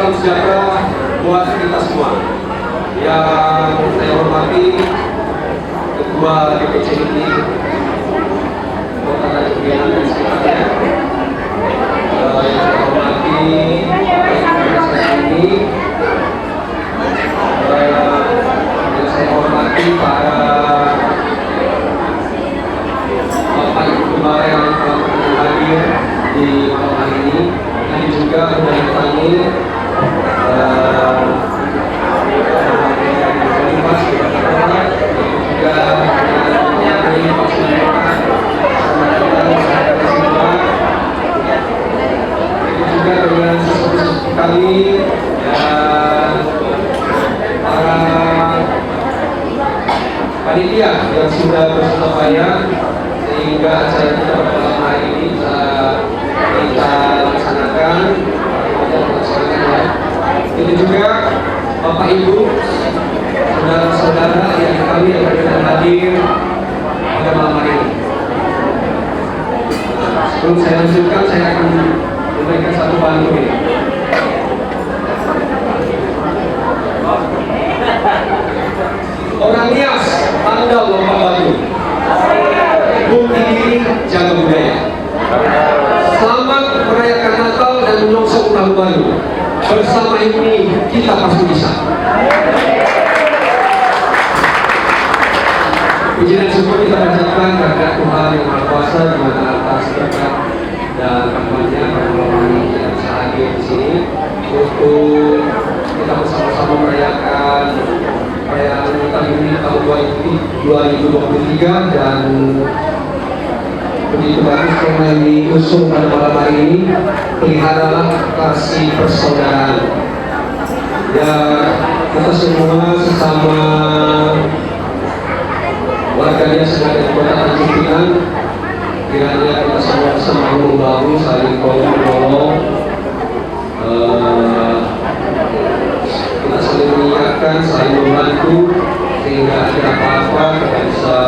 salam sejahtera buat kita semua. Yang saya hormati Ketua DPC ini, Kota Tanjung dan sekitarnya. Yang saya hormati presiden ini. Yang saya hormati para Bapak Ibu Gembala yang telah hadir di malam hari ini. Ini juga mendatangi kami dan para panitia yang sudah bersusah payah sehingga acara kita pada malam hari ini bisa kita laksanakan. Ini juga Bapak Ibu, saudara-saudara yang kami yang berkenan hadir pada malam hari ini. Sebelum saya lanjutkan, saya akan memberikan satu pantun ini. Orang Nias pandai lompat batu, bukti diri jaga budaya. Selamat merayakan Natal dan menyongsong tahun baru. Bersama ini kita pasti bisa. Puji dan syukur kita panjatkan kepada Tuhan yang Maha Kuasa di mana atas berkat dan rahmat-Nya pada malam hari ini kita bisa hadir di sini untuk kita bersama-sama merayakan perayaan Natal ini tahun 2023 dan begitu bagus tema yang diusung pada malam hari ini, peliharalah kasih persaudaraan. Ya, kita semua sesama warga biasa dari Kota Tanjung Pinang, kiranya kita semua bisa bahu-bahu saling tolong-menolong, kita saling mengingatkan, saling membantu sehingga ada apa-apa kita bisa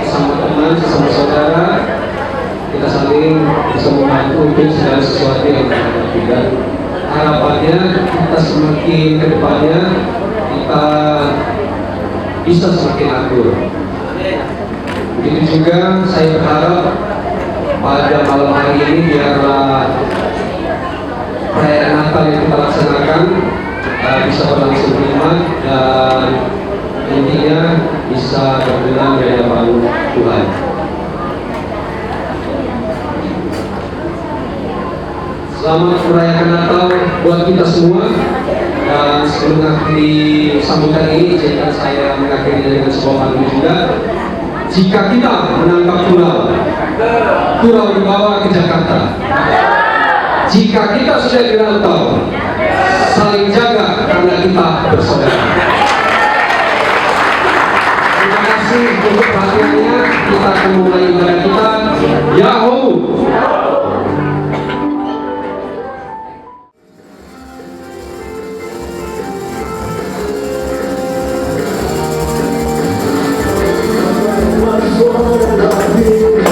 sesama teman, sesama saudara, kita saling bisa membantu untuk segala sesuatu yang kita hadapi. Dan harapannya kita semakin ke depannya kita bisa semakin akur. Begitu juga saya berharap pada malam hari ini biarlah perayaan Natal yang kita laksanakan bisa berlangsung nikmat dan intinya bisa berkenan di hadapan Tuhan. Selamat merayakan Natal buat kita semua. Dan sebelum mengakhiri sambutan ini, izinkan saya mengakhiri dengan sebuah pantun juga. Jika kita menangkap kurau dibawa ke Jakarta. Jika kita sudah dirantau, saling jaga karena kita bersaudara. Terima kasih untuk perhatiannya. Kita akan mulai ibadah kita. Yahoo! We'll be right back.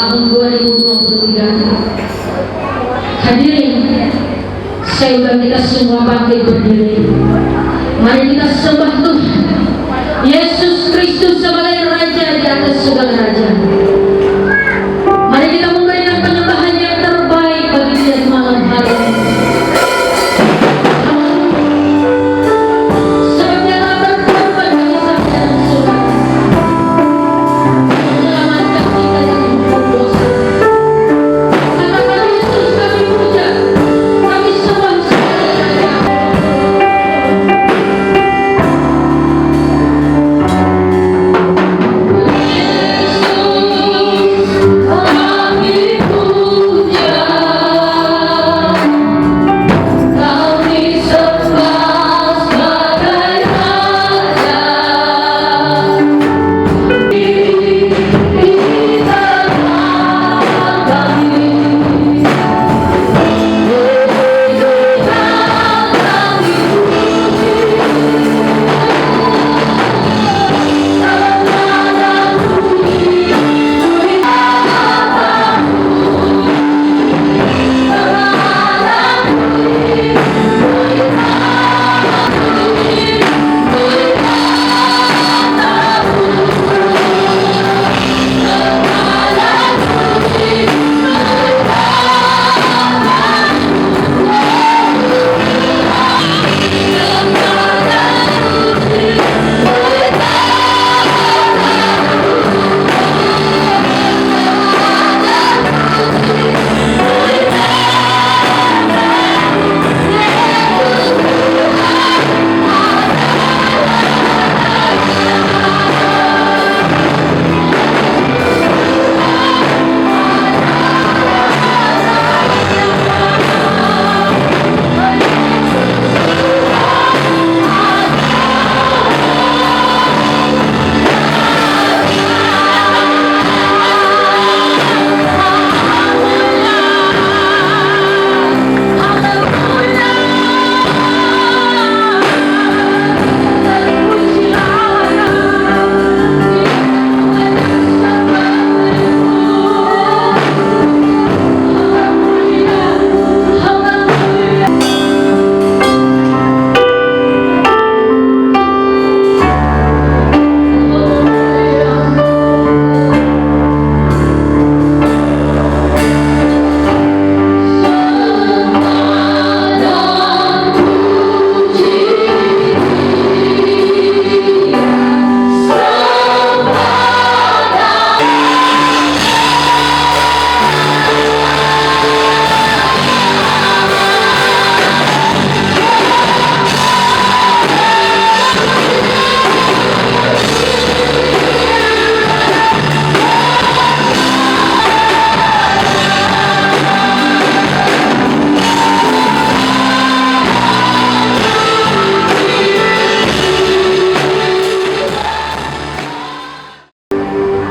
tahun 2023. Hadirin, saya undang kita semua bangkit berdiri. Mari kita sembah Tuhan Yesus Kristus sebagai Raja di atas segala raja. Mari kita memberikan penyembahan yang terbaik bagi Dia malam hari ini. Sebab Dia telah berkorban bagi kami dalam surga, menyelamatkan kita dari hukum dosa. Katakan Yesus, kami puja, kami sembah sebagai Raja.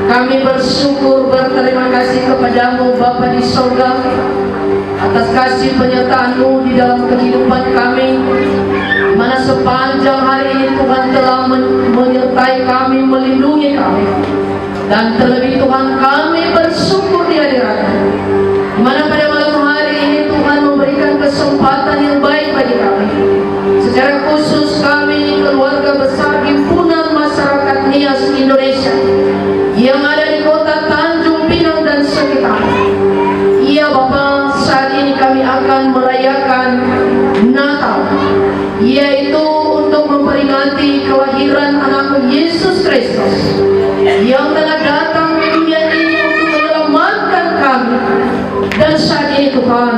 Kami bersyukur berterima kasih kepadamu Bapa di sorga atas kasih penyertaan-Mu di dalam kehidupan kami, di mana sepanjang hari ini Tuhan telah menyertai kami, melindungi kami, dan terlebih Tuhan kami bersyukur di hadirat-Mu, di mana pada malam hari ini Tuhan memberikan kesempatan yang baik bagi kami, secara khusus kami keluarga besar himpunan masyarakat Nias Indonesia yang ada di kota Tanjung Pinang dan sekitar. Iya Bapa, saat ini kami akan merayakan Natal, yaitu untuk memperingati kelahiran anak Yesus Kristus yang telah datang ke dunia ini untuk menyelamatkan kami. Dan saat ini Tuhan,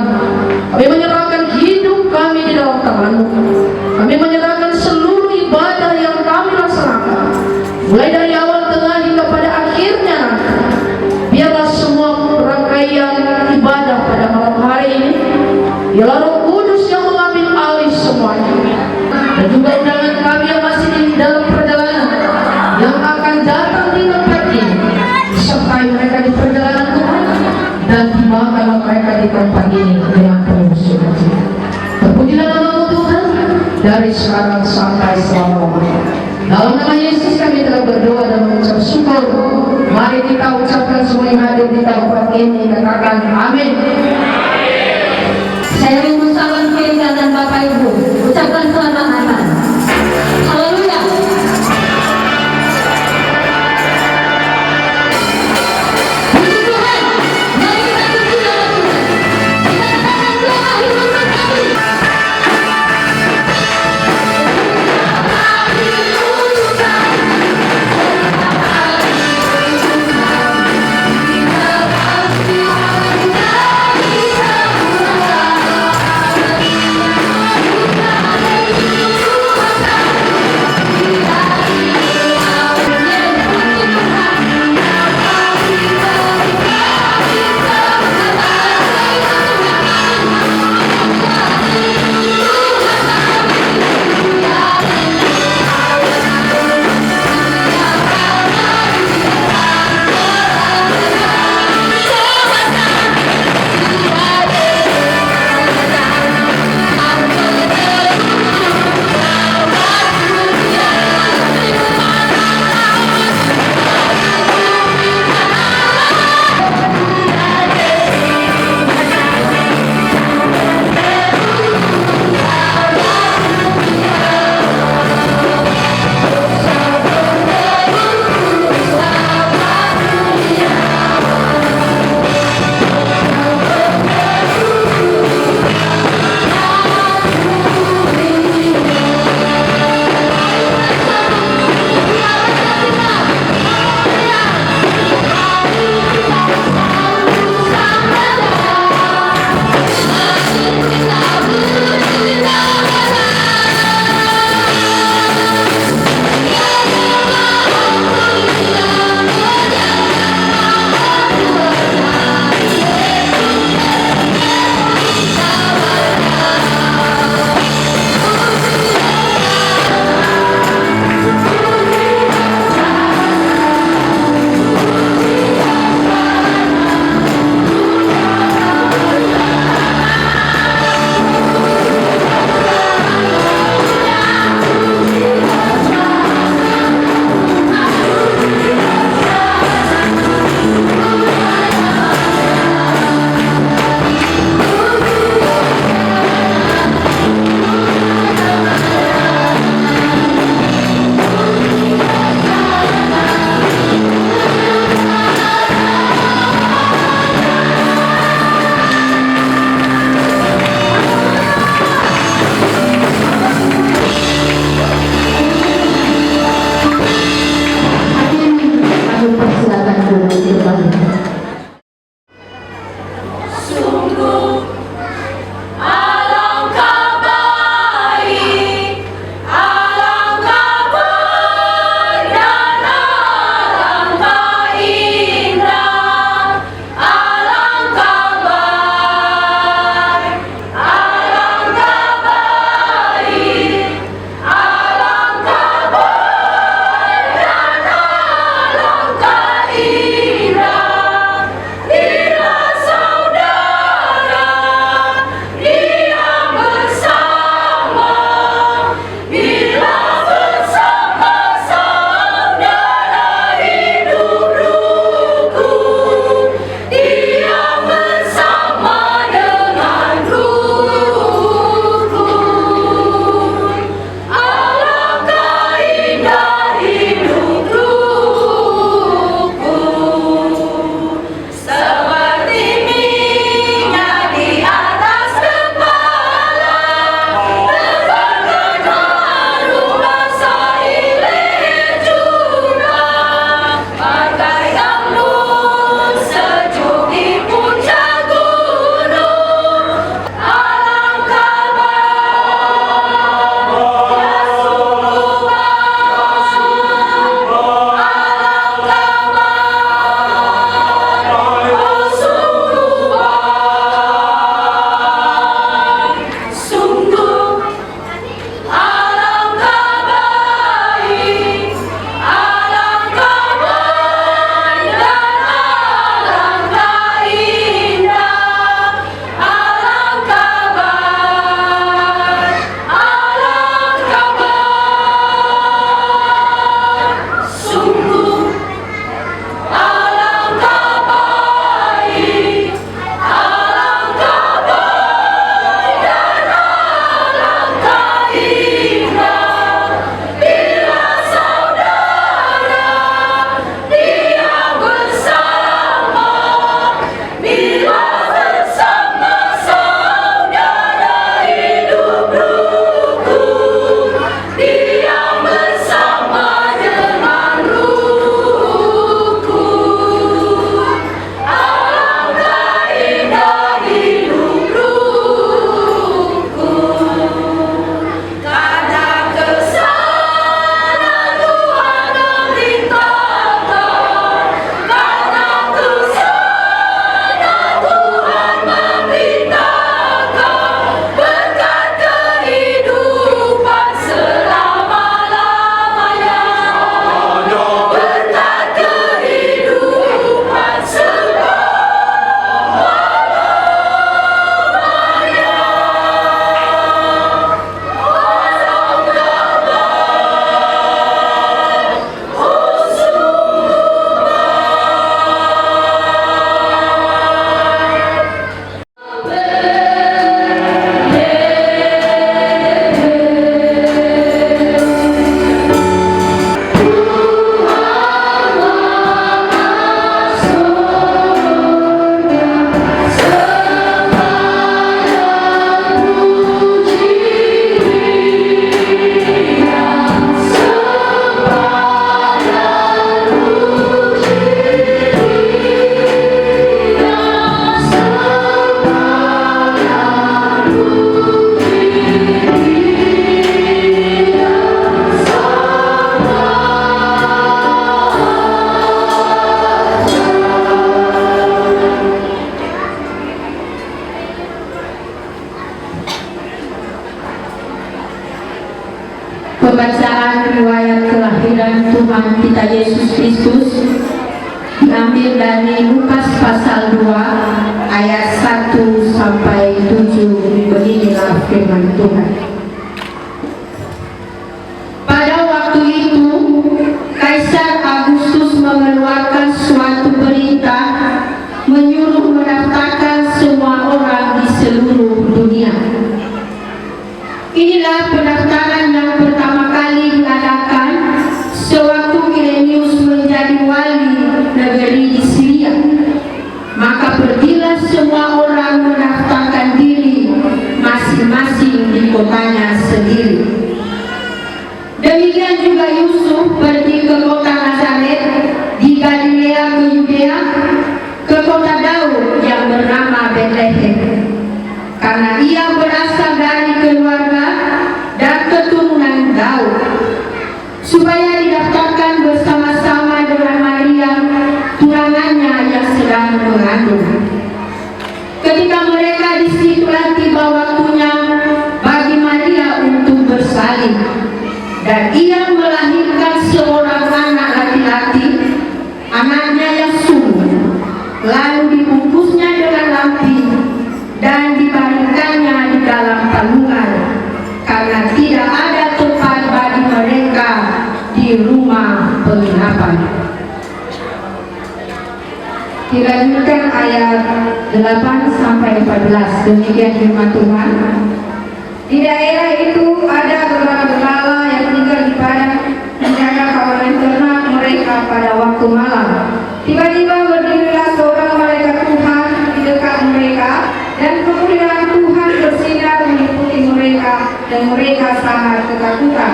kami menyerahkan hidup kami di dalam tangan-Mu. Kami menyerahkan seluruh ibadah yang kami laksanakan, mulai dari awal, tengah, hingga pada akhirnya nanti. Biarlah semua rangkaian ibadah pada malam hari ini, biarlah Roh Kudus yang mengambil alih semuanya. Dan juga undangan kami yang masih di dalam perjalanan, yang akan datang di tempat ini, sertai mereka di perjalanan Tuhan, dan tibakanlah mereka di tempat ini dengan penuh sukacita. Terpujilah nama-Mu Tuhan, dari sekarang sampai selama-lamanya. Dalam nama Yesus kami telah berdoa dan mengucap syukur. Mari kita ucapkan semua yang hadir di tempat ini. ini katakan amin. Saya mengucapkan keinginan Bapak Ibu, ucapkan selamat Natal. Haleluya. Puji Tuhan. Mari kita puji nama Tuhan. Kita katakan doa firman kami. Kita pasti akan kemuliaan Tuhan kita Yesus Kristus diambil dari Lukas pasal 2 ayat 1 sampai 7. Beginilah firman Tuhan. Pada waktu itu Kaisar Agustus mengeluarkan suatu perintah menyuruh mendaftarkan semua orang di seluruh dunia. Inilah pendaftaran yang pertama kali diadakan sewaktu Kirenius menjadi wali negeri di Syria. Maka pergilah semua orang mendaftarkan diri masing-masing di kotanya sendiri. Demikian juga Yusuf pergi ke kota Nazaret di Galilea ke Yudea, ke kota Daud yang bernama Betlehem, karena ia berasal dari keluarga dan keturunan Daud, supaya didaftarkan bersama-sama dengan Maria, tunangannya yang sedang mengandung. Ketika mereka disitulah tiba waktunya bagi Maria untuk bersalin, dan ia melahirkan seorang anak laki-laki, anaknya yang sulung. Lalu dibungkusnya dengan lampin dan dibaringkannya di dalam palungan, karena tidak ada tempat bagi mereka di rumah penginapan. Dilanjutkan ayat 8 sampai 14. Demikian firman Tuhan. Di daerah itu ada gembala-gembala yang tinggal di padang menjaga kawanan ternak mereka pada waktu malam. Tiba-tiba berdirilah seorang malaikat Tuhan di dekat mereka, dan kemuliaan Tuhan bersinar meliputi mereka, dan mereka sangat ketakutan.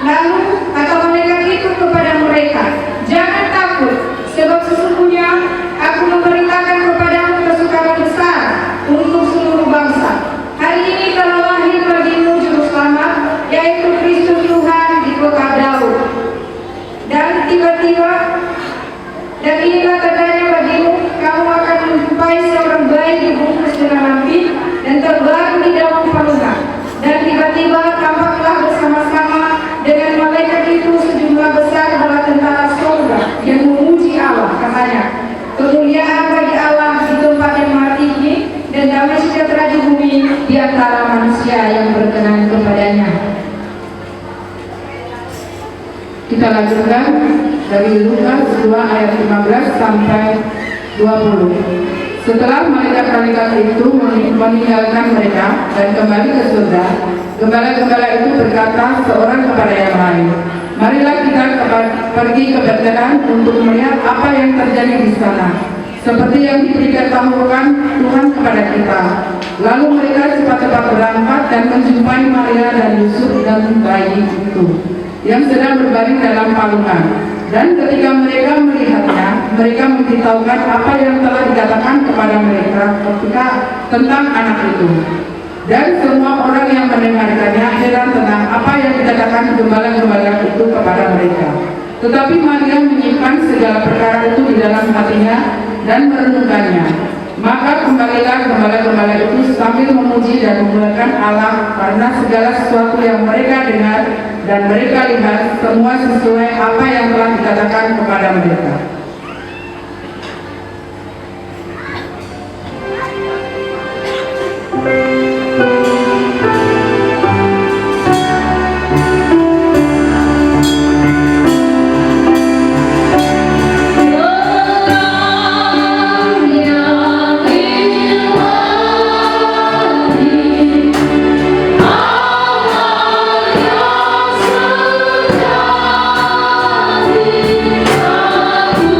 Lalu kata malaikat itu kepada mereka, "Jangan takut, sebab sesungguhnya aku memberitakan kepadamu kesukaran besar untuk seluruh bangsa. Hari ini telah lahir bagimu juru selamat, yaitu Kristus Tuhan di kota Daud. Dan inilah tandanya bagimu, kamu akan menjumpai seorang bayi dibungkus dengan lampin dan terbaring di dalam palungan. Dan tiba-tiba tampaklah bersama-sama dengan malaikat itu sejumlah besar bala tentara surga yang memuji Allah, katanya, kemuliaan bagi Allah di tempat yang maha tinggi, dan damai sejahtera di bumi di antara manusia yang berkenan kepadanya." Kita lanjutkan dari Lukas 2 ayat 15 sampai 20. Setelah malaikat-malaikat itu meninggalkan mereka dan kembali ke surga, gembala-gembala itu berkata seorang kepada yang lain, "Marilah kita pergi ke Betlehem untuk melihat apa yang terjadi di sana, seperti yang diberitahukan Tuhan kepada kita." Lalu mereka cepat-cepat berangkat dan menjumpai Maria dan Yusuf dan bayi itu yang sedang berbaring dalam palungan. Dan ketika mereka melihatnya, mereka memberitahukan apa yang telah dikatakan kepada mereka ketika tentang anak itu. Dan semua orang yang mendengarkannya heran tentang apa yang dikatakan gembala-gembala itu kepada mereka. Tetapi Maria menyimpan segala perkara itu di dalam hatinya dan merenungkannya. Maka kembalilah gembala-gembala itu sambil memuji dan memuliakan Allah, karena segala sesuatu yang mereka dengar dan mereka lihat semua sesuai apa yang telah dikatakan kepada mereka. Aku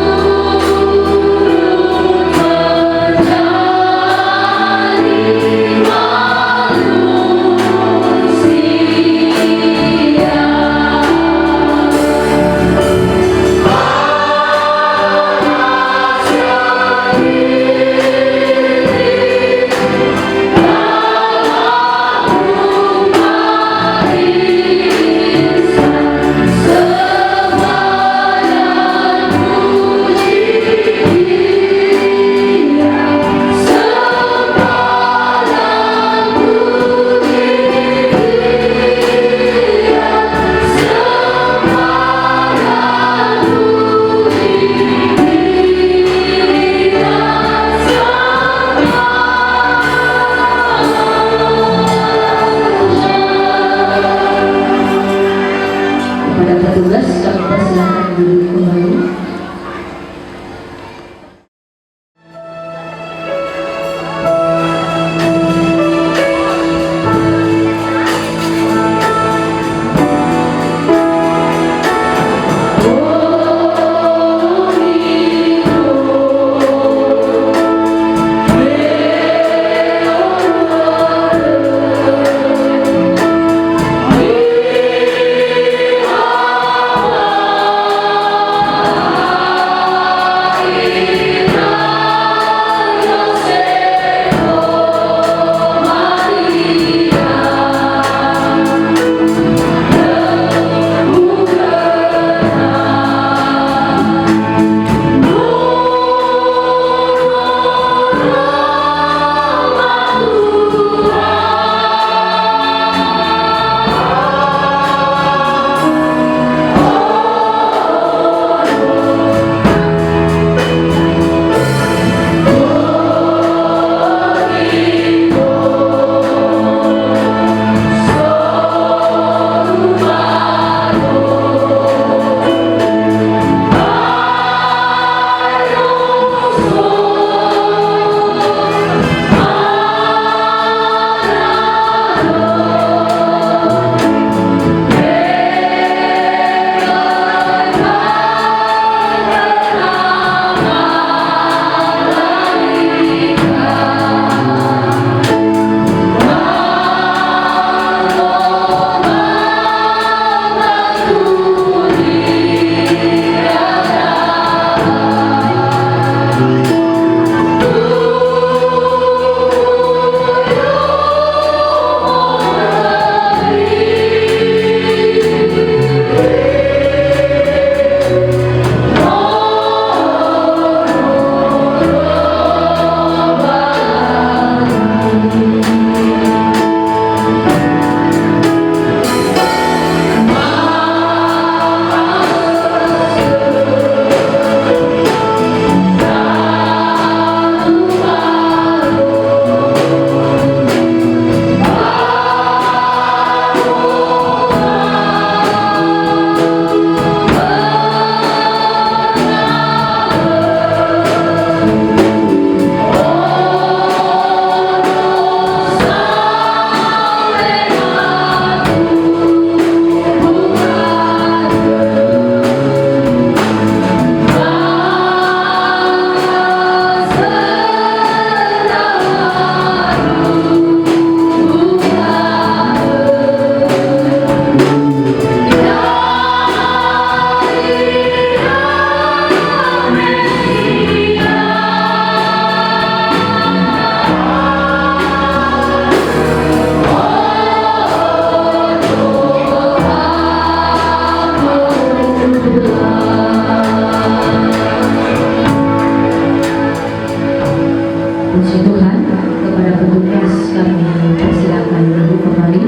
Puji Tuhan, kepada petugas kami persilakan duduk kembali,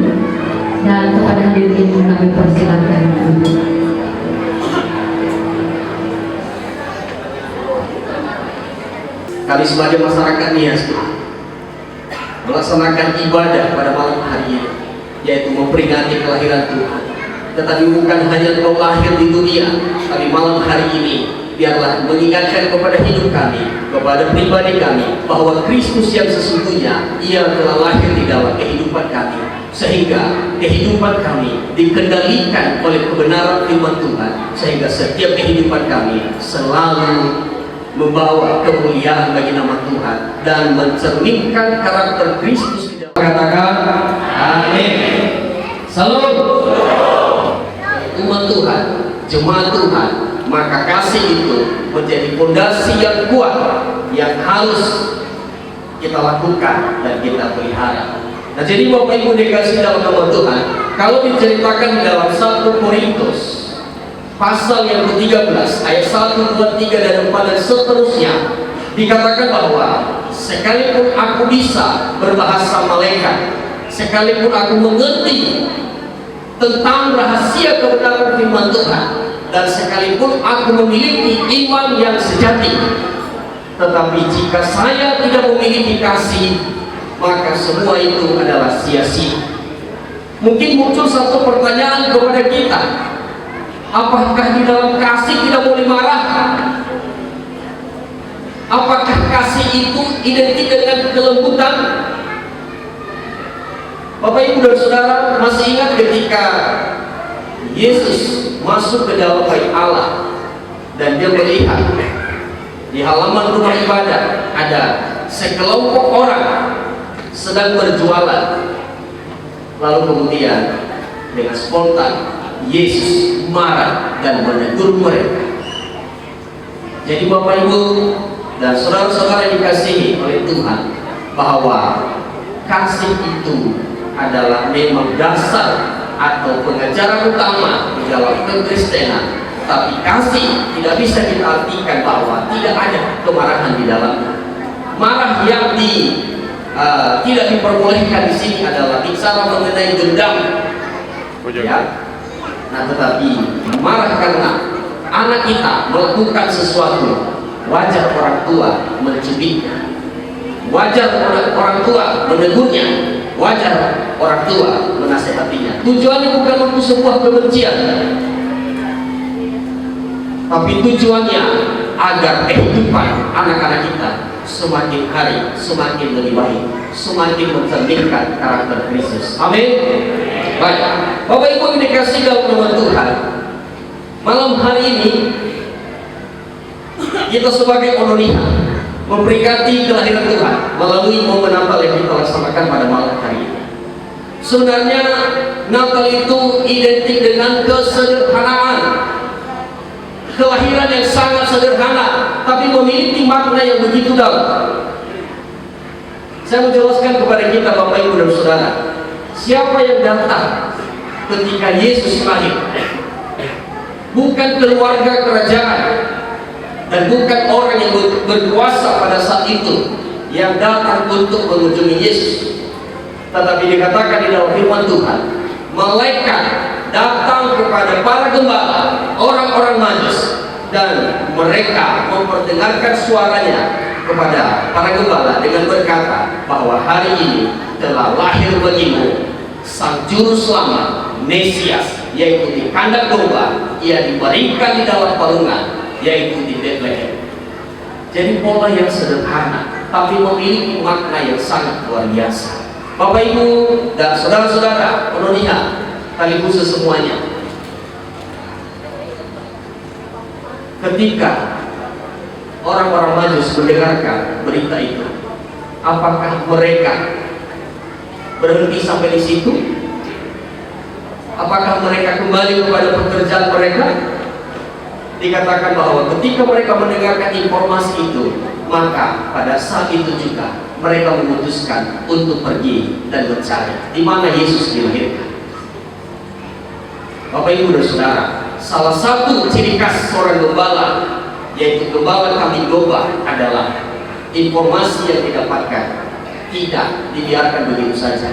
dan kepada hadirin kami persilakan duduk. Kami sebagai masyarakat Nias melaksanakan ibadah pada malam hari ini, yaitu memperingati kelahiran Tuhan. Tetapi bukan hanya Engkau lahir di dunia, tapi malam hari ini biarlah mengingatkan kepada hidup kami, kepada pribadi kami, bahwa Kristus yang sesungguhnya Ia telah lahir di dalam kehidupan kami, sehingga kehidupan kami dikendalikan oleh kebenaran firman Tuhan, sehingga setiap kehidupan kami selalu membawa kemuliaan bagi nama Tuhan dan mencerminkan karakter Kristus di dalam. Katakan amin. Salam umat Tuhan, jemaat Tuhan. Maka kasih itu menjadi fondasi yang kuat yang harus kita lakukan dan kita pelihara. Nah, jadi Bapak Ibu dikasih dalam nama Tuhan, kalau diceritakan di dalam 1 Korintus pasal yang ke-13 ayat 1, 2, 3 dan 4 dan seterusnya, dikatakan bahwa sekalipun aku bisa berbahasa malaikat, sekalipun aku mengerti tentang rahasia kebenaran firman Tuhan, dan sekalipun aku memiliki iman yang sejati, tetapi jika saya tidak memiliki kasih, maka semua itu adalah sia-sia. Mungkin muncul satu pertanyaan kepada kita, apakah di dalam kasih tidak boleh marah? Apakah kasih itu identik dengan kelembutan? Bapak Ibu dan Saudara, masih ingat ketika Yesus masuk ke dalam bait Allah dan dia melihat di halaman rumah ibadah ada sekelompok orang sedang berjualan, lalu kemudian dengan spontan Yesus marah dan menegur mereka. Jadi Bapak Ibu dan saudara-saudara yang dikasihi oleh Tuhan, bahwa kasih itu adalah memang dasar atau pengajaran utama di dalam kekristenan. Tapi kasih tidak bisa kita artikan bahwa tidak ada kemarahan di dalamnya. Marah yang tidak diperbolehkan di sini adalah bicara mengenai dendam, ya. Nah, tetapi marah karena anak kita melakukan sesuatu, wajar orang tua mencubitnya, wajar orang tua menegurnya, wajar orang tua menasihatinya. Tujuannya bukan untuk sebuah kebencian, tapi tujuannya agar kehidupan anak-anak kita semakin hari semakin lebih baik, semakin mencerminkan karakter Kristus. Amin. Baik, Bapak Ibu dikasih dalam nama Tuhan, malam hari ini kita sebagai Ononia memperingati kelahiran Tuhan melalui momen Natal yang kita laksanakan pada malam hari ini. Sebenarnya Natal itu identik dengan kesederhanaan, kelahiran yang sangat sederhana, tapi memiliki makna yang begitu dalam. Saya menjelaskan kepada kita Bapak Ibu dan Saudara, siapa yang datang ketika Yesus lahir? Bukan keluarga kerajaan dan bukan orang yang berkuasa pada saat itu yang datang untuk mengunjungi Yesus, tetapi dikatakan di dalam firman Tuhan, malaikat datang kepada para gembala, orang-orang Majus, dan mereka memperdengarkan suaranya kepada para gembala dengan berkata bahwa hari ini telah lahir bagimu Sang Juru Selamat, Mesias, yaitu di kandang domba. Ia dibaringkan di dalam palungan, yaitu di Bethlehem. Jadi pola yang sederhana tapi memiliki makna yang sangat luar biasa. Bapak Ibu dan saudara-saudara Ononia, kali khusus semuanya, ketika orang-orang Majus mendengarkan berita itu, apakah mereka berhenti sampai di situ? Apakah mereka kembali kepada pekerjaan mereka? Dikatakan bahwa ketika mereka mendengarkan informasi itu, maka pada saat itu juga mereka memutuskan untuk pergi dan mencari di mana Yesus dilahirkan. Bapak Ibu dan Saudara, salah satu ciri khas seorang gembala, yaitu gembala kambing domba, adalah informasi yang didapatkan tidak dibiarkan begitu saja.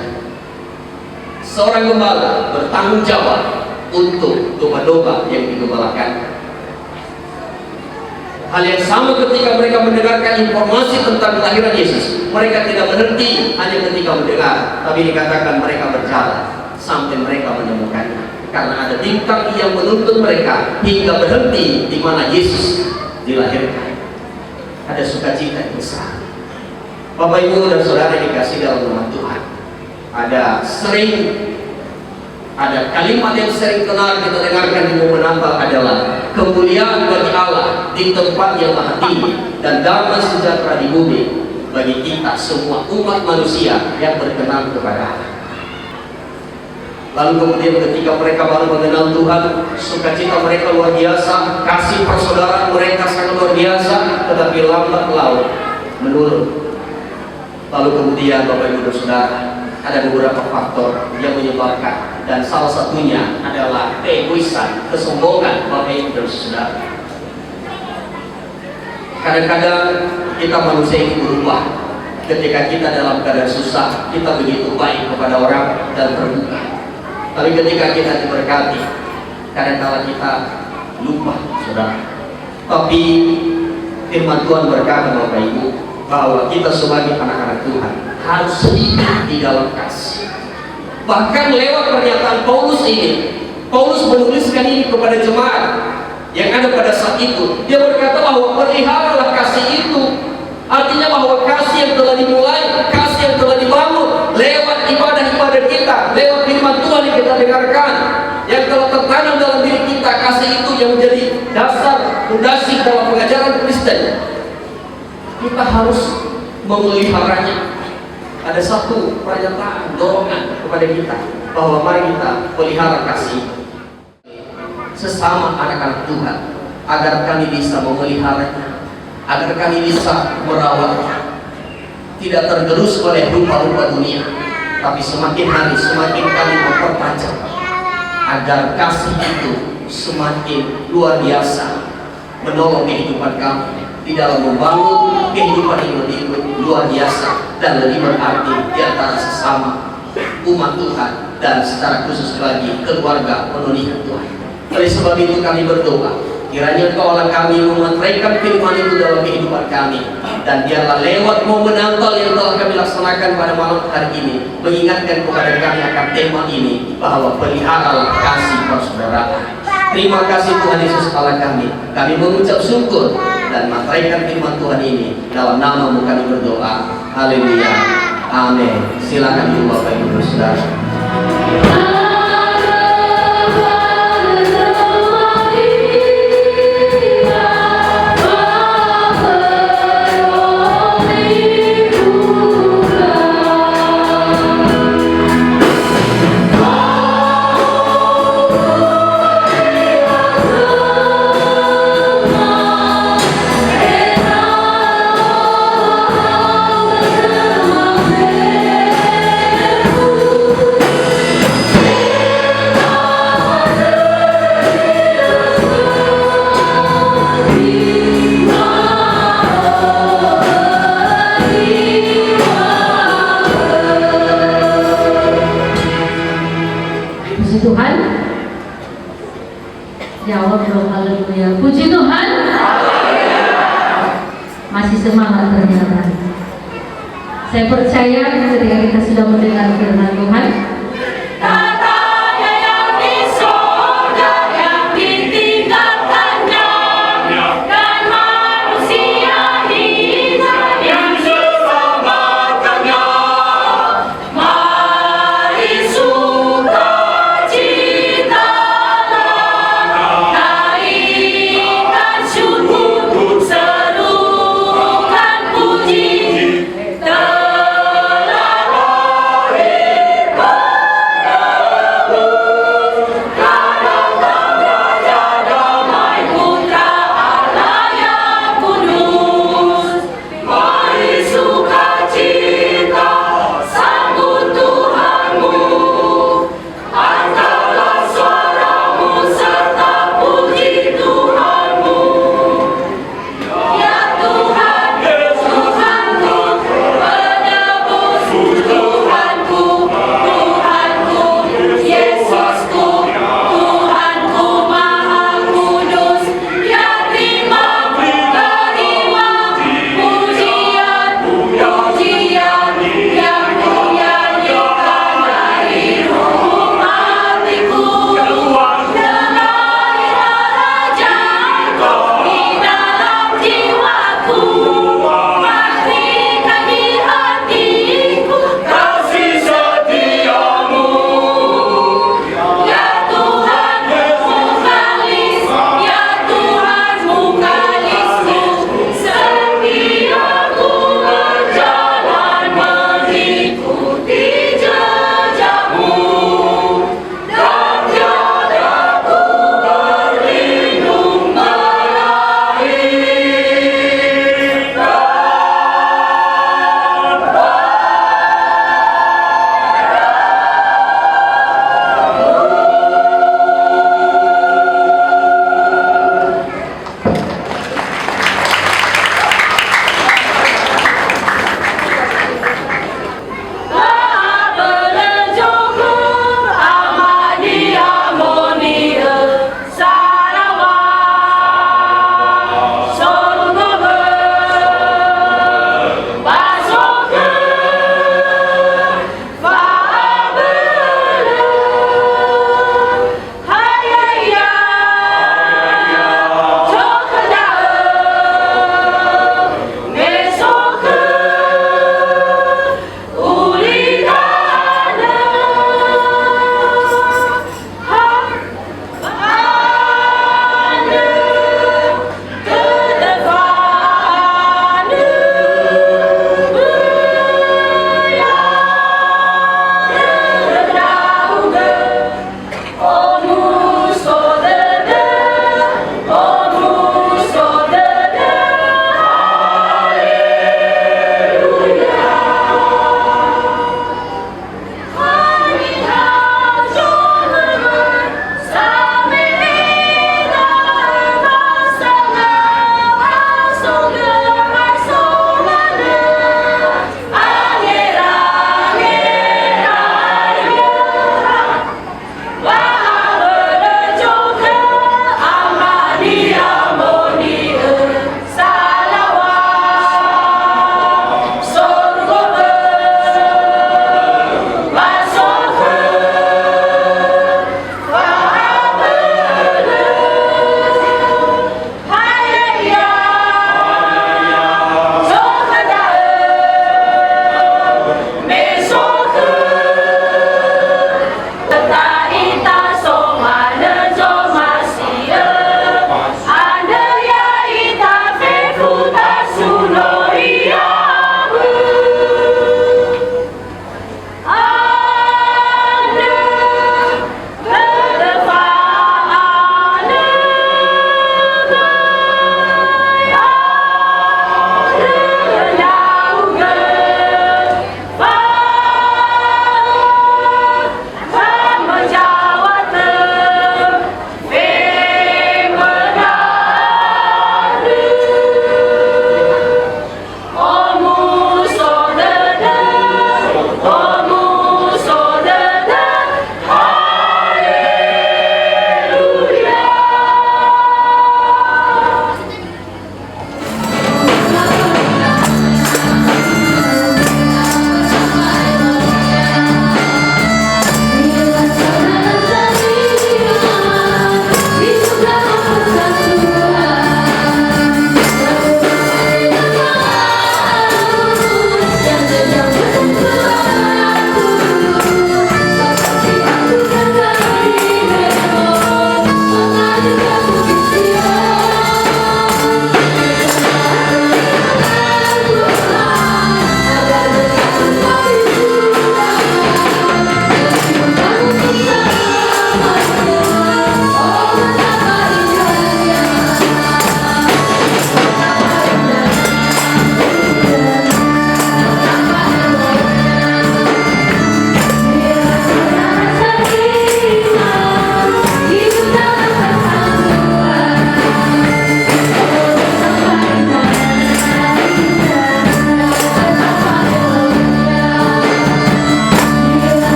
Seorang gembala bertanggung jawab untuk domba-domba yang digembalakan. Hal yang sama ketika mereka mendengarkan informasi tentang kelahiran Yesus, mereka tidak berhenti hanya ketika mendengar, tapi dikatakan mereka berjalan sampai mereka menemukannya. Karena ada bintang yang menuntun mereka hingga berhenti di mana Yesus dilahirkan. Ada sukacita yang besar. Bapak, Ibu, dan Saudara dikasih dalam rumah Tuhan. Ada kalimat yang sering kenal kita dengarkan di momen Natal adalah kemuliaan bagi Allah di tempat yang maha tinggi dan damai sejahtera di bumi bagi kita semua umat manusia yang berkenan kepada Allah. Lalu kemudian ketika mereka baru mengenal Tuhan, sukacita mereka luar biasa, kasih persaudaraan mereka sangat luar biasa, tetapi lambat laun menurun. Lalu kemudian Bapak, Ibu, dan Saudara, ada beberapa faktor yang menyebabkan, dan salah satunya adalah keegoisan, kesombongan Bapak, Ibu, dan Saudara. Kadang-kadang kita manusia ini berubah. Ketika kita dalam keadaan susah, kita begitu baik kepada orang dan terbuka. Tapi ketika kita diberkati, kadang-kala kita lupa, Saudara. Tapi firman Tuhan berkata, Bapak, Ibu, bahwa kita sebagai anak-anak Tuhan harus hidup di dalam kasih. Bahkan lewat pernyataan Paulus ini, Paulus menuliskan ini kepada jemaat yang ada pada saat itu. Dia berkata bahwa peliharalah kasih itu. Artinya bahwa kasih yang telah dimulai, kasih yang telah dibangun lewat ibadah-ibadah kita, lewat firman Tuhan yang kita dengarkan, yang telah tertanam dalam diri kita, kasih itu yang menjadi dasar fondasi dalam pengajaran Kristen. Kita harus memeliharanya. Ada satu pernyataan, dorongan kepada kita bahwa mari kita pelihara kasih sesama anak-anak Tuhan, agar kami bisa memeliharanya, agar kami bisa merawatnya, tidak tergerus oleh rupa-rupa dunia, tapi semakin hari semakin kami mempertajam agar kasih itu semakin luar biasa menolong kehidupan kami di dalam membangun kehidupan yang lebih luar biasa dan lebih berarti di antara sesama umat Tuhan dan secara khusus bagi keluarga penunjukan Tuhan. Oleh sebab itu kami berdoa, kiranya Engkau Allah kami memetraikan firman itu dalam kehidupan kami, dan biarlah lewat momen Natal yang telah kami laksanakan pada malam hari ini mengingatkan kepada kami akan tema ini, bahwa peliharalah kasih persaudaraan. Terima kasih Tuhan Yesus Allah kami mengucap syukur dan memetraikan firman Tuhan ini. Dalam nama-Mu kami berdoa. Haleluya. Amin. Silakan Ibu, Bapak, Ibu, Saudara. Puji Tuhan. Jawab dong, haleluya. Puji Tuhan. Masih semangat ternyata. Saya percaya ketika kita sudah mendengar firman Tuhan, Telah lahir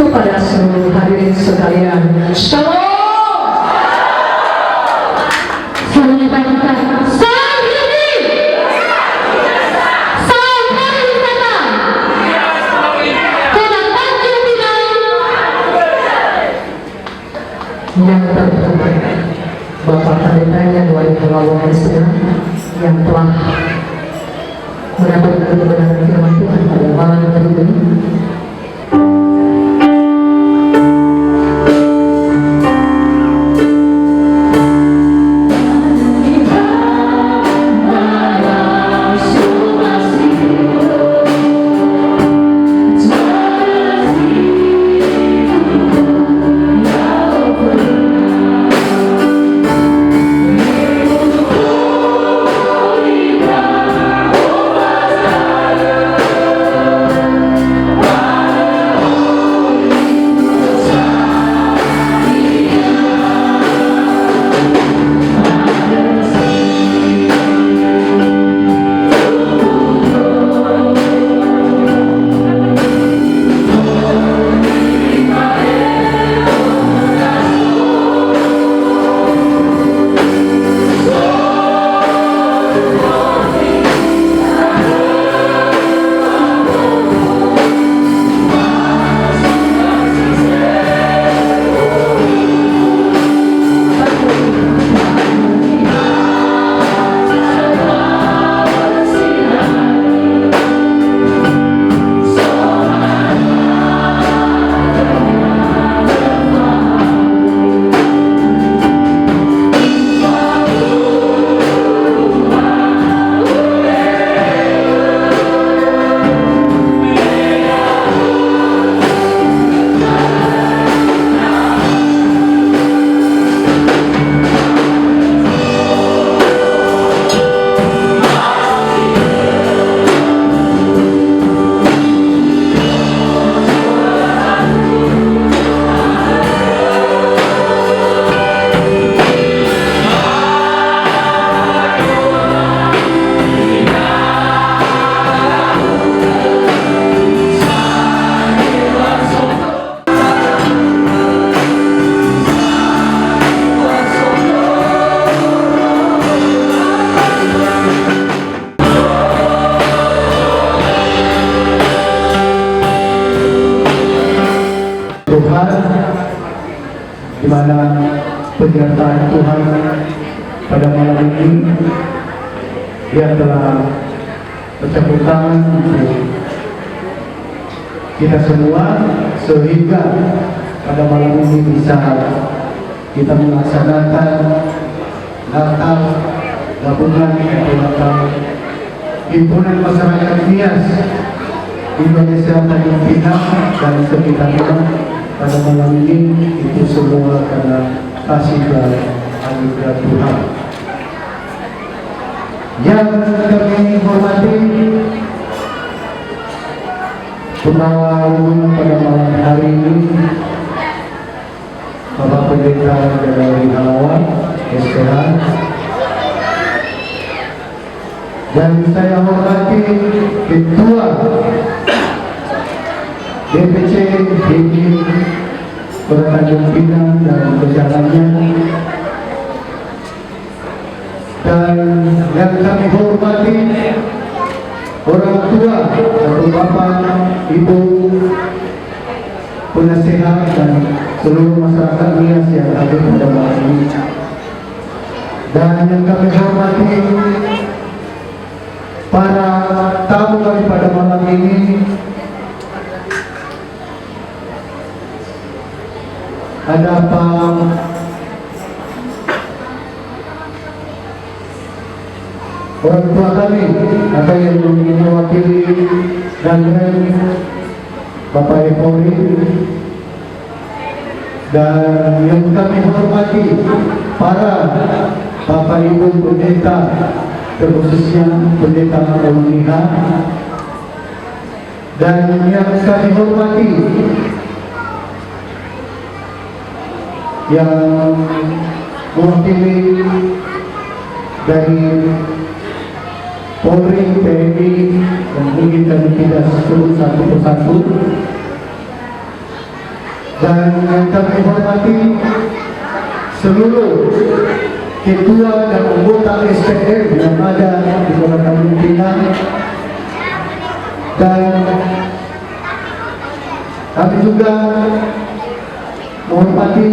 kepada seluruh hadirin sekalian. Shalom. Salam pariwisata. Salam gini. Salam pariwisata. Kota Tanjung Pinang. Yang terhormat Bapak Pendeta yang Wali Kota Islam yang telah mendapatkan kebenaran firman Tuhan pada malam hari ini. Tuhan, di mana penyertaan Tuhan pada malam ini, Dia telah bercampur tangan untuk kita semua, sehingga pada malam ini bisa kita melaksanakan Natal gabungan atau Natal Himpunan Masyarakat Nias Indonesia Tanjung Pinang dan sekitarnya pada malam ini. Itu semua karena kasih dan anugerah Tuhan. Yang kami hormati pembawa umum pada malam hari ini, Bapak Pendeta dari Halawan, SPH, dan saya hormati Ketua DPC HIMI Kota Tanjung Pinang dan pejalannya, dan yang kami hormati orang tua atau bapak, ibu, penasehat dan seluruh masyarakat Nias yang hadir pada malam ini. Dan yang kami hormati para tamu kami pada malam ini, ada Pak orang tua kami, ada yang mewakili dan Bapak Epori, dan yang kami hormati para Bapak Ibu Pendeta, terkhususnya Pendeta Oluniha, dan yang kami hormati yang mewakili dari Polri, TNI, dan mungkin kami tidak sebut satu persatu. dan yang kami hormati seluruh ketua dan anggota SPM yang ada di Kota Tanjung Pinang, dan kami juga menghormati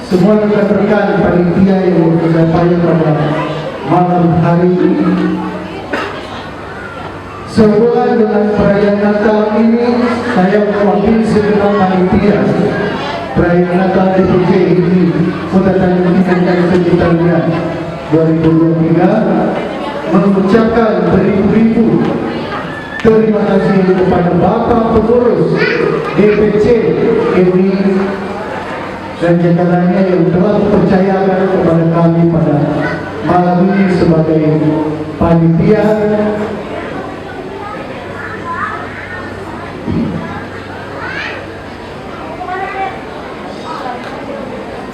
semua rekan-rekan panitia yang bekerja payah pada malam hari ini. Sebulan dengan perayaan Natal ini, saya mewakili segenap panitia perayaan Natal DPC ini Kota Tanjung Pinang dan sekitarnya 2023 mengucapkan beribu-ribu terima kasih kepada Bapak Pengurus DPC ini dan jajarannya yang telah mempercayakan kepada kami pada malam ini sebagai panitia.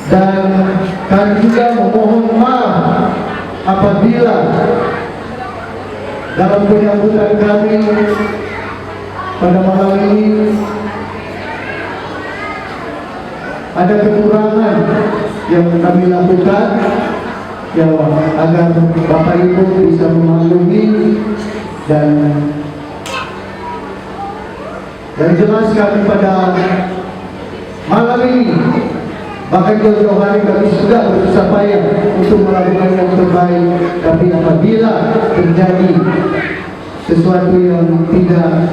Dan kami juga memohon maaf apabila dalam penyambutan kami pada malam ini ada kekurangan yang kami lakukan, ya, agar Bapak Ibu bisa memaklumi dan jelas kami pada malam ini, bahkan jauh-jauh hari kami sudah berusaha payah untuk melakukan yang terbaik, tapi apabila terjadi sesuatu yang tidak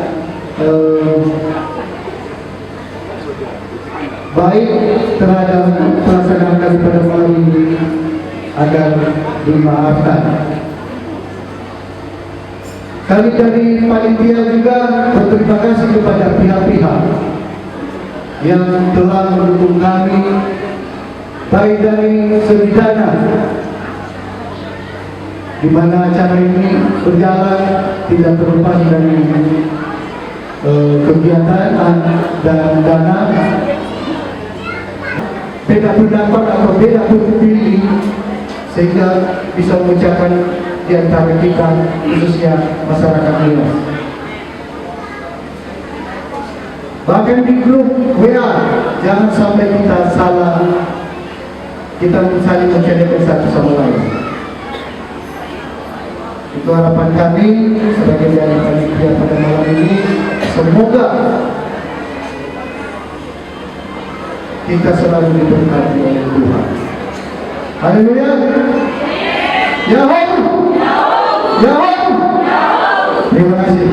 baik terhadap pelaksanaan kami pada malam ini, agar dimaafkan. Kami dari panitia juga berterima kasih kepada pihak-pihak yang telah mendukung kami, baik dari segi dana, di mana acara ini berjalan tidak terlepas dari kegiatan dan dana. Beda pendapat atau beda pilih, sehingga bisa mengucapkan di antara kita, khususnya masyarakat luas. Bahkan di grup WA, jangan sampai kita salah, kita saling menceritakan satu sama lain. Itu harapan kami sebagai dari panitia pada malam ini. Semoga kita selalu diberkati oleh Tuhan. Haleluya. Yahoo. Yahoo. Terima kasih.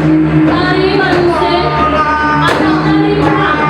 dari manusia, atau dari perang.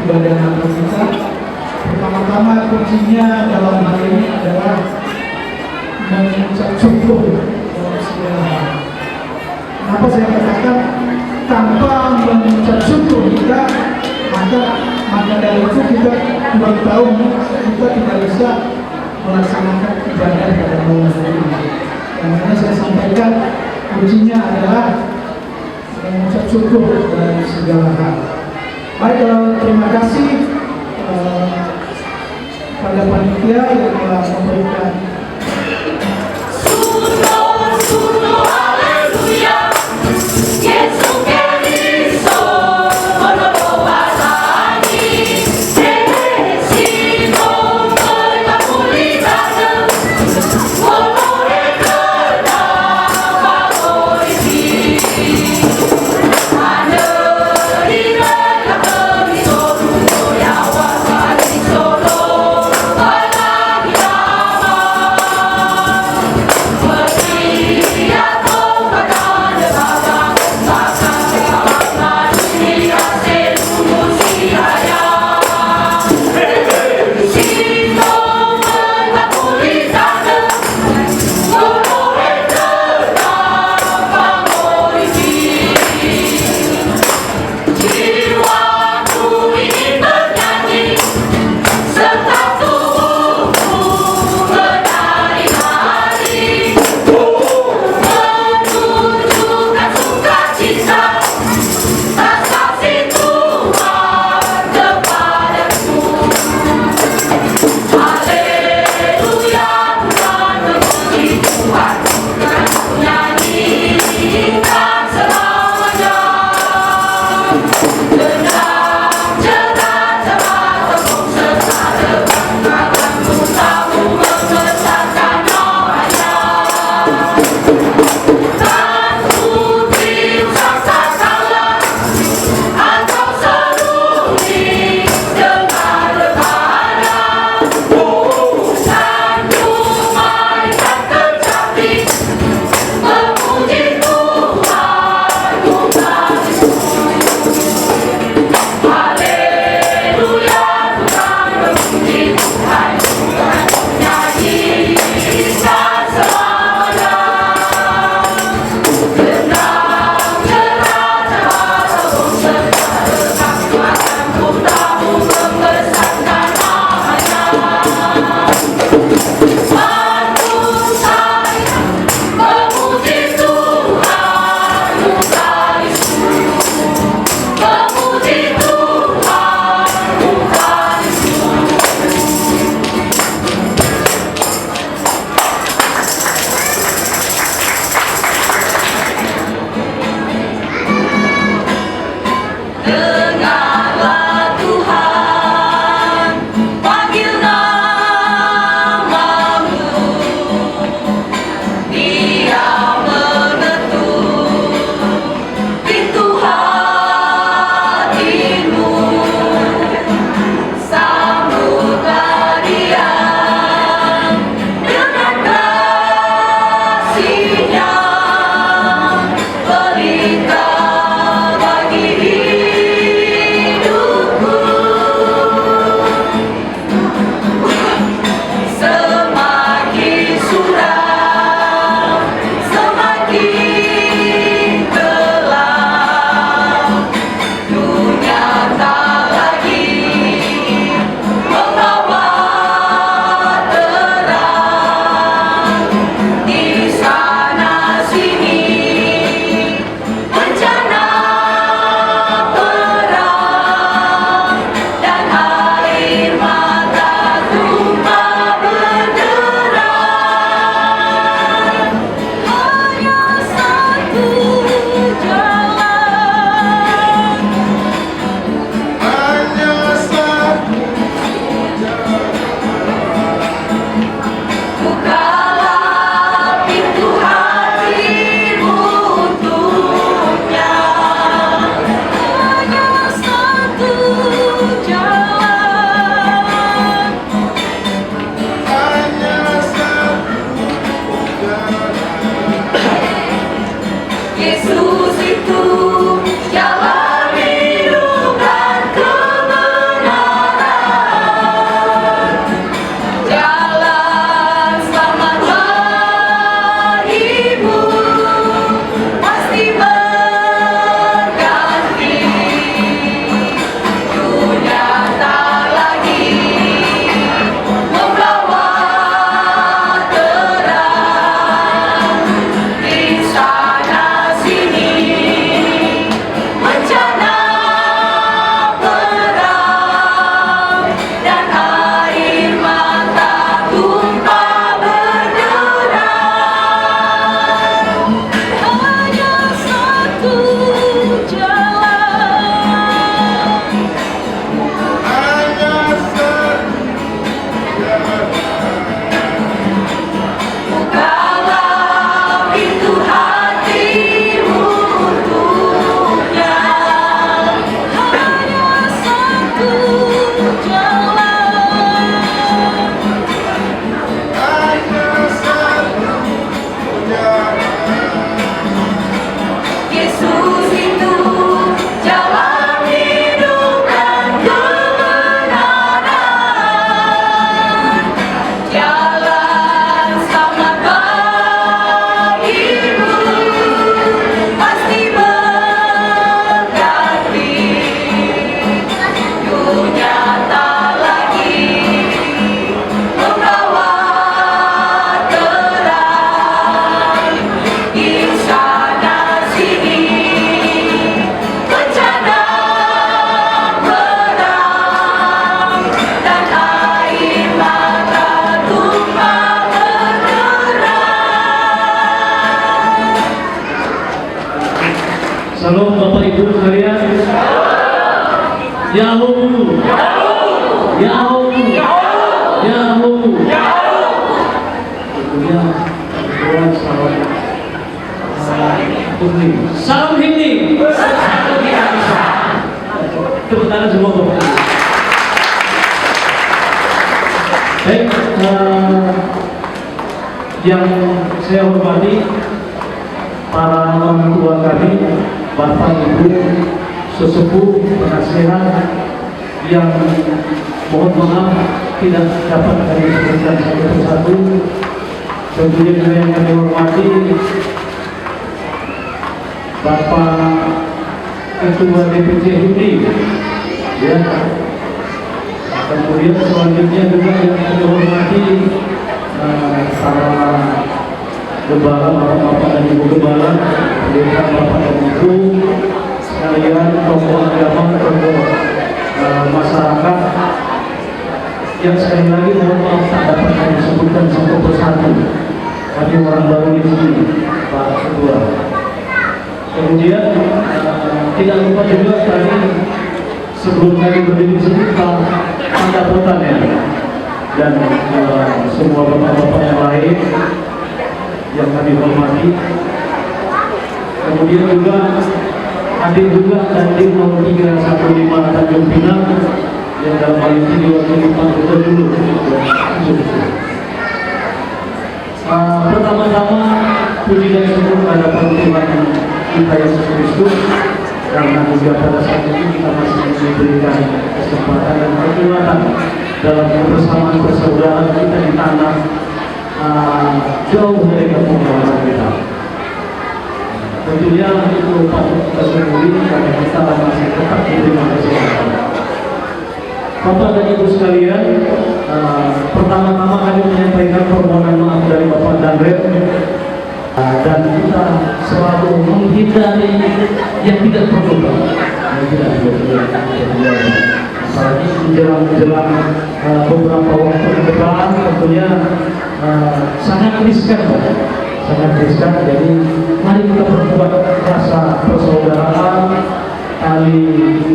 Ibadah Natal kita, pertama-tama kuncinya dalam hal ini adalah mengucap syukur dalam segala hal. Kenapa saya katakan tanpa mengucap syukur kita, maka dari itu kita baru tahu kita tidak bisa melaksanakan ibadah pada malam hari ini. Makanya saya sampaikan kuncinya adalah mengucap syukur dalam segala hal. Baik, terima kasih pada panitia yang telah memberikan Solo, para Salam Bapak Ibu sekalian. Yahoo. Yahoo. Yahoo. Tentunya salam Hindi. Tepuk tangan semua Bapak. Baik, yang saya hormati para orang tua kami, Bapak Ibu, sesepuh, penasehat yang mohon maaf tidak dapat kami sebutkan satu persatu. Tentunya juga yang kami hormati Bapak Ketua DPC Hindi, ya. Kemudian selanjutnya juga yang kami hormati para gembala, bapak-bapak dan ibu gembala, pendeta bapak dan ibu sekalian, tokoh agama, tokoh masyarakat yang sekali lagi mohon maaf tak dapat kami sebutkan satu persatu. Kami orang baru di sini, Pak Ketua. Kemudian tidak lupa juga tadi sebelum kami berdiri sebentar tanda putarnya dan semua bapak-bapak yang lain yang kami hormati. Kemudian juga hadir juga Dandim 0315 Tanjung Pinang yang dalam hal ini diwakili Pak Ketua dulu. Pertama-tama puji dan syukur kepada Tuhan kita Yesus Kristus, karena juga pada saat ini kita masih diberikan kesempatan dan kekuatan dalam kebersamaan persaudaraan kita di tanah jauh dari kampung halaman kita. Tentunya itu patut kita syukuri karena kita masih tetap diberikan kesempatan. Bapak dan Ibu sekalian, pertama-tama kami menyampaikan permohonan maaf dari Bapak Danred, dan kita selalu menghindari yang tidak perlu, apalagi menjelang beberapa waktu ke depan tentunya sangat riskan. Jadi mari kita perkuat rasa persaudaraan, tali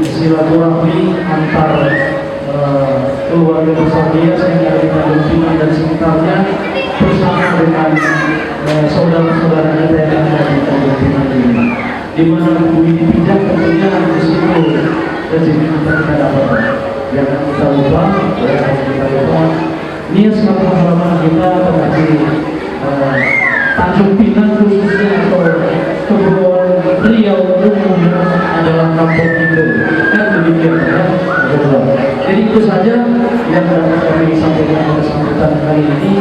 silaturahmi antar keluarga besar dia sehingga kita Pinang dan sekitarnya bersama dengan saudara-saudara kita yang ada di Tanjung Pinang ini. Di mana bumi dipijak tentunya di situ rezeki kita dapat. Jangan kita lupa, niat kampung halaman kita terjadi Tanjung Pinang khususnya atau Kebun Riau umumnya adalah kampung kita. Kan demikian ya. Jadi itu saja yang dapat kami sampaikan pada sambutan kali ini.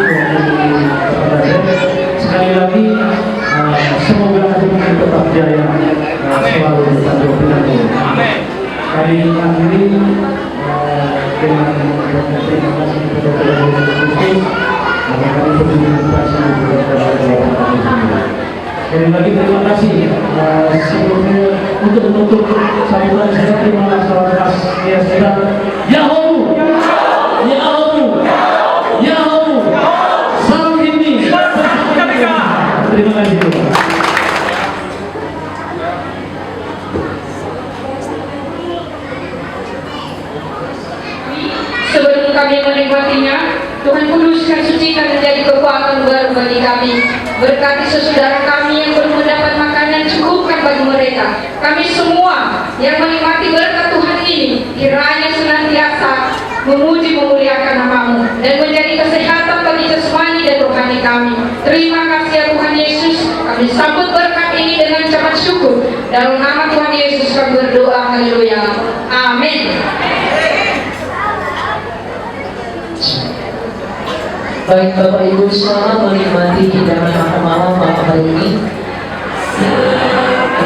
Sekali lagi semoga kita tetap jaya selalu di Tanjung Pinang ini. Kami akhiri dengan terima kasih kepada Tuhan Yesus. Kami berterima kasih kepada sekali lagi terima kasih. Sebelumnya untuk menutup sambutan saya terima kasih atas kesedaran. Yahoo! Yahoo! Yahoo! Salam Hindi. Terima kasih. Sebelum kami menikmatinya, Tuhan kuduskan, sucikan menjadi kekuatan baru bagi kami. Berkati saudara kami yang belum mendapat makanan, cukupkan bagi mereka. Kami semua yang menikmati berkat Tuhan ini, kiranya senantiasa memuji memuliakan nama-Mu dan menjadi kesehatan bagi jasmani dan rohani kami. Terima kasih ya Tuhan Yesus. Kami sambut berkat ini dengan ucapan syukur. Dalam nama Tuhan Yesus kami berdoa. Haleluya. Amin. Baik Bapak Ibu, selamat menikmati hidangan makan malam malam hari ini. Berkenan padamu.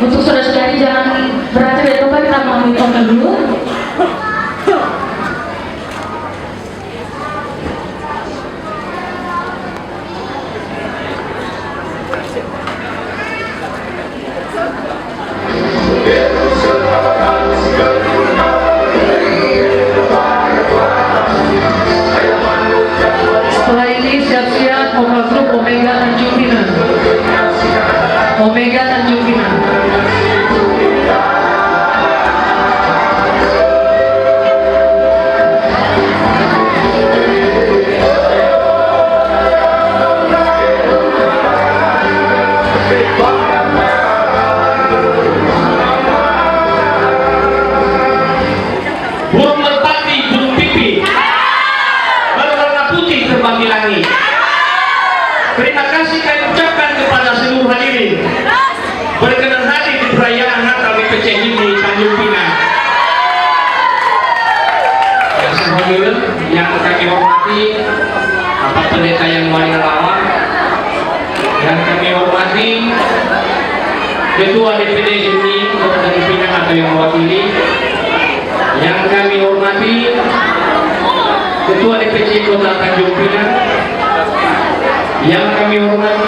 Untuk saudara-saudari jangan beranjak dari tempat, kita mau menonton dulu. Setelah ini siap-siap vokal grup Omega Tanjung Pinang. Omega Tanjung Pinang. Burung merpati, burung pipih, berwarna putih terbang di langit. Terima kasih kami ucapkan kepada seluruh hadirin berkenan hadir di perayaan Natal BPC ini Tanjung Pinang. Yang sehormat yang kami hormati Bapak Pendeta yang mulia lawan, yang kami hormati Ketua DPD ini Kota Tanjung Pinang atau yang mewakili, yang kami hormati Ketua DPC Kota Tanjung Pinang, yang kami hormati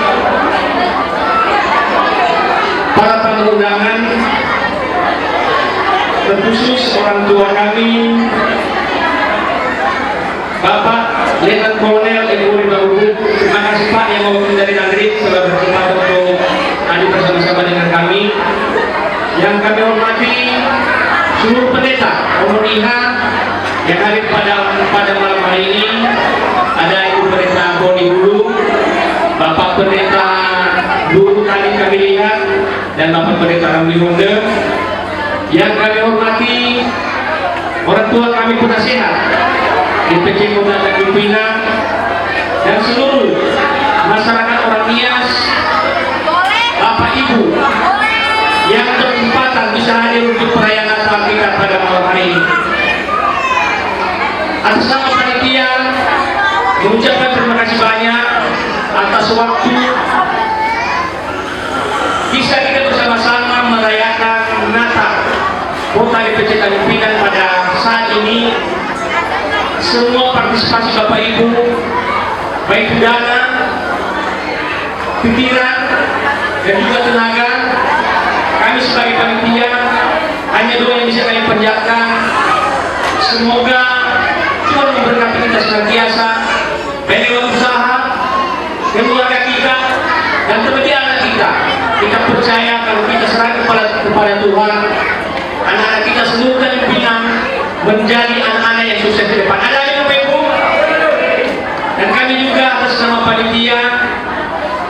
para tamu undangan, terkhusus orang tua kami Bapak Letnan Kolonel Ibu Ribauru. Terima kasih Pak yang mewakili dari Nagri telah berkenan untuk hadir bersama-sama dengan kami. Yang kami hormati seluruh pendeta Komuniha yang hadir pada malam hari ini. Ada Ibu Pendeta Boni Hulu, Bapak Pendeta Dulu kami lihat, dan Bapak Pendeta Ramli Honda. Yang kami hormati orang tua kami penasehat DPC Kota Tanjung Pinang dan seluruh masyarakat orang Nias, Bapak Ibu yang berkesempatan bisa hadir untuk perayaan Natal kita pada malam hari ini. Atas nama panitia mengucapkan terima kasih banyak atas waktu bisa kita bersama-sama merayakan Natal Kota DPC Tanjung Pinang pada saat ini. Semua partisipasi Bapak Ibu, baik dana, pikiran, dan juga tenaga, kami sebagai panitia hanya doa yang bisa kami panjatkan. Semoga Tuhan memberkati kita senantiasa, baik dalam usaha, keluarga kita, dan terlebih anak kita. Kita percaya kalau kita serahkan kepada Tuhan, anak-anak kita seluruh Tanjung Pinang menjadi anak-anak yang sukses ke depan. Ada yang Bapak Ibu? Dan kami juga atas nama panitia,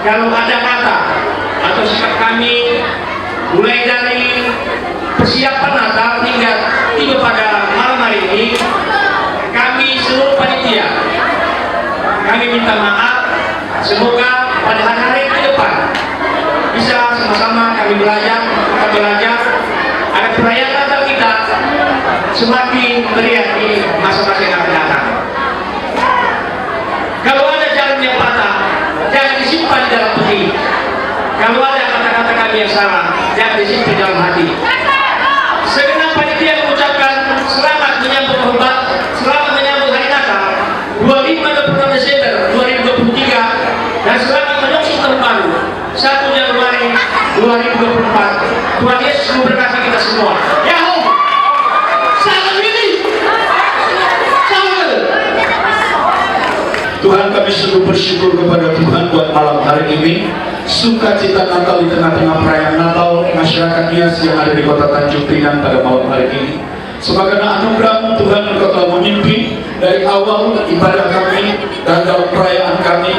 kalau ada kata atau sikap kami mulai dari persiapan Natal hingga tiba pada malam hari ini, kami seluruh panitia kami minta maaf. Semoga pada hari-hari ke depan bisa sama-sama kami belajar agar perayaan Natal kita semakin meriah di masa-masa yang akan datang. Kalau ada jalan yang patah, jangan disimpan di dalam peti. Kalau ada kata-kata kami yang salah, jangan disimpan di dalam hati. Segenap panitia mengucapkan selamat menyambut hormat, selamat menyambut hari Natal 25 Desember 2023, dan selamat menyongsong tahun baru 1 Januari 2024. Tuhan Yesus memberkati kita semua. Yahoo! Salam ini! Salam! Tuhan, kami sungguh bersyukur kepada Tuhan buat malam hari ini. Sukacita Natal di tengah-tengah perayaan Natal masyarakat Nias yang ada di Kota Tanjung Pinang pada malam hari ini. Semoga anugerah Tuhan Engkau telah memimpin dari awal ibadah kami dan dalam perayaan kami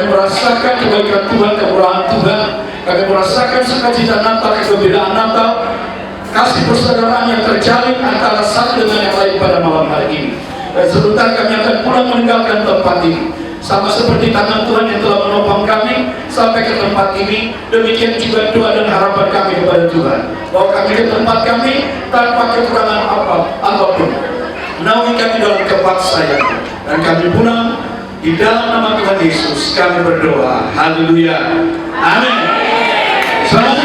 merasakan kebaikan Tuhan, kemurahan Tuhan. Kami merasakan sukacita Natal, kegembiraan Natal, kasih persaudaraan yang terjalin antara satu dengan yang lain pada malam hari ini. Dan sebentar kami akan pulang meninggalkan tempat ini, sama seperti tangan Tuhan yang telah menopang kami sampai ke tempat ini. Demikian juga doa dan harapan kami kepada Tuhan, bahwa kami ke tempat kami tanpa kekurangan apapun. Menaungi kami dalam kepaksaan, dan kami pulang di dalam nama Tuhan Yesus. Kami berdoa. Haleluya. Amin. Selamat